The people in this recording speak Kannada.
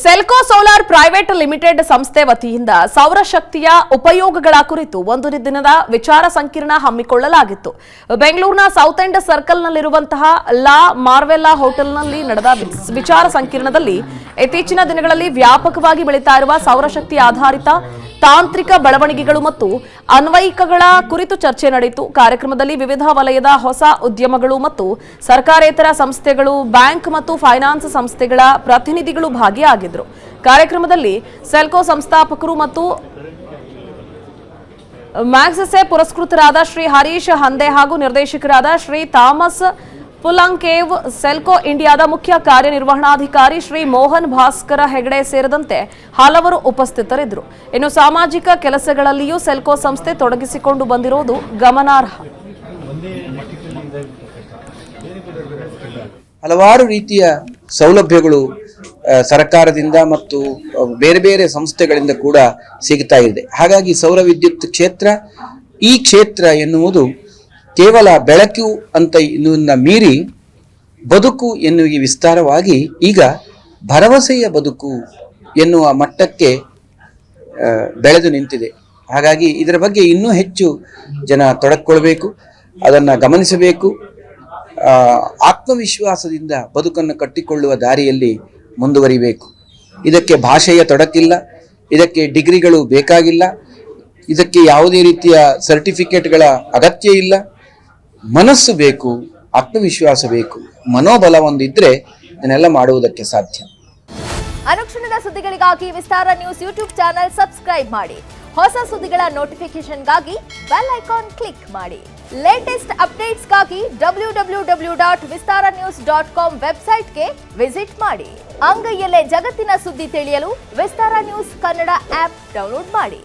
ಸೆಲ್ಕೋ ಸೋಲಾರ್ ಪ್ರೈವೇಟ್ ಲಿಮಿಟೆಡ್ ಸಂಸ್ಥೆ ವತಿಯಿಂದ ಸೌರಶಕ್ತಿಯ ಉಪಯೋಗಗಳ ಕುರಿತು ಒಂದು ದಿನದ ವಿಚಾರ ಸಂಕಿರಣ ಹಮ್ಮಿಕೊಳ್ಳಲಾಗಿತ್ತು. ಬೆಂಗಳೂರಿನ ಸೌತ್ ಎಂಡ್ ಸರ್ಕಲ್ನಲ್ಲಿರುವಂತಹ ಲಾ ಮಾರ್ವೆಲ್ಲಾ ಹೋಟೆಲ್ನಲ್ಲಿ ನಡೆದ ವಿಚಾರ ಸಂಕಿರಣದಲ್ಲಿ ಇತ್ತೀಚಿನ ದಿನಗಳಲ್ಲಿ ವ್ಯಾಪಕವಾಗಿ ಬೆಳೀತಾ ಇರುವ ಸೌರಶಕ್ತಿ ಆಧಾರಿತ ತಾಂತ್ರಿಕ ಬೆಳವಣಿಗೆಗಳು ಮತ್ತು ಅನ್ವಯಿಕಗಳ ಕುರಿತು ಚರ್ಚೆ ನಡೆಯಿತು. ಕಾರ್ಯಕ್ರಮದಲ್ಲಿ ವಿವಿಧ ವಲಯದ ಹೊಸ ಉದ್ಯಮಗಳು ಮತ್ತು ಸರ್ಕಾರೇತರ ಸಂಸ್ಥೆಗಳು, ಬ್ಯಾಂಕ್ ಮತ್ತು ಫೈನಾನ್ಸ್ ಸಂಸ್ಥೆಗಳ ಪ್ರತಿನಿಧಿಗಳು ಭಾಗಿಯಾಗಿದ್ದರು. ಕಾರ್ಯಕ್ರಮದಲ್ಲಿ ಸೆಲ್ಕೋ ಸಂಸ್ಥಾಪಕರು ಮತ್ತು ಮ್ಯಾಗ್ಸೆಸೆ ಪುರಸ್ಕೃತರಾದ ಶ್ರೀ ಹರೀಶ್ ಹಂದೆ ಹಾಗೂ ನಿರ್ದೇಶಕರಾದ ಶ್ರೀ ಥಾಮಸ್ ಪುಲಂಕೇವ್, ಸೆಲ್ಕೋ ಇಂಡಿಯಾದ ಮುಖ್ಯ ಕಾರ್ಯನಿರ್ವಹಣಾಧಿಕಾರಿ ಶ್ರೀ ಮೋಹನ್ ಭಾಸ್ಕರ ಹೆಗಡೆ ಸೇರಿದಂತೆ ಹಲವರು ಉಪಸ್ಥಿತರಿದ್ದರು. ಇನ್ನು ಸಾಮಾಜಿಕ ಕೆಲಸಗಳಲ್ಲಿಯೂ ಸೆಲ್ಕೋ ಸಂಸ್ಥೆ ತೊಡಗಿಸಿಕೊಂಡು ಬಂದಿರುವುದು ಗಮನಾರ್ಹ. ಹಲವಾರು ರೀತಿಯ ಸೌಲಭ್ಯಗಳು ಸರ್ಕಾರದಿಂದ ಮತ್ತು ಬೇರೆ ಬೇರೆ ಸಂಸ್ಥೆಗಳಿಂದ ಕೂಡ ಸಿಗ್ತಾ ಇದೆ. ಹಾಗಾಗಿ ಸೌರ ವಿದ್ಯುತ್ ಕ್ಷೇತ್ರ, ಈ ಕ್ಷೇತ್ರ ಎನ್ನುವುದು ಕೇವಲ ಬೆಳಕು ಅಂತ ಇನ್ನೊಂದನ್ನ ಮೀರಿ ಬದುಕು ಎನ್ನುವ ವಿಸ್ತಾರವಾಗಿ ಈಗ ಭರವಸೆಯ ಬದುಕು ಎನ್ನುವ ಮಟ್ಟಕ್ಕೆ ಬೆಳೆದು ನಿಂತಿದೆ. ಹಾಗಾಗಿ ಇದರ ಬಗ್ಗೆ ಇನ್ನೂ ಹೆಚ್ಚು ಜನ ತೊಡಗಿಕೊಳ್ಬೇಕು, ಅದನ್ನು ಗಮನಿಸಬೇಕು. ಆತ್ಮವಿಶ್ವಾಸದಿಂದ ಬದುಕನ್ನು ಕಟ್ಟಿಕೊಳ್ಳುವ ದಾರಿಯಲ್ಲಿ ಮುಂದುವರಿಬೇಕು. ಇದಕ್ಕೆ ಭಾಷೆಯ ತೊಡಕಿಲ್ಲ, ಇದಕ್ಕೆ ಡಿಗ್ರಿಗಳು ಬೇಕಾಗಿಲ್ಲ, ಇದಕ್ಕೆ ಯಾವುದೇ ರೀತಿಯ ಸರ್ಟಿಫಿಕೇಟ್ಗಳ ಅಗತ್ಯ ಇಲ್ಲ. ಮನಸ್ಸು ಬೇಕು, ಆತ್ಮವಿಶ್ವಾಸ ಬೇಕು, ಮನೋಬಲ ಒಂದಿದ್ರೆ ಇದನ್ನೆಲ್ಲ ಮಾಡುವುದಕ್ಕೆ ಸಾಧ್ಯ. ಅನುಕ್ಷಣದ ಸುದ್ದಿಗಳಿಗಾಗಿ ವಿಸ್ತಾರ ನ್ಯೂಸ್ ಯೂಟ್ಯೂಬ್ ಚಾನೆಲ್ ಸಬ್ಸ್ಕ್ರೈಬ್ ಮಾಡಿ. ಹೊಸ ಸುದ್ದಿಗಳ ನೋಟಿಫಿಕೇಶನ್ಗಾಗಿ ಬೆಲ್ ಐಕಾನ್ ಕ್ಲಿಕ್ ಮಾಡಿ. ಲೇಟೆಸ್ಟ್ ಅಪ್ಡೇಟ್ಸ್ಗಾಗಿ www.vistaranews.com ವೆಬ್ಸೈಟ್ಗೆ ವಿಸಿಟ್ ಮಾಡಿ. ಅಂಗೈಯಲ್ಲೇ ಜಗತ್ತಿನ ಸುದ್ದಿ ತಿಳಿಯಲು ವಿಸ್ತಾರ ನ್ಯೂಸ್ ಕನ್ನಡ ಆಪ್ ಡೌನ್ಲೋಡ್ ಮಾಡಿ.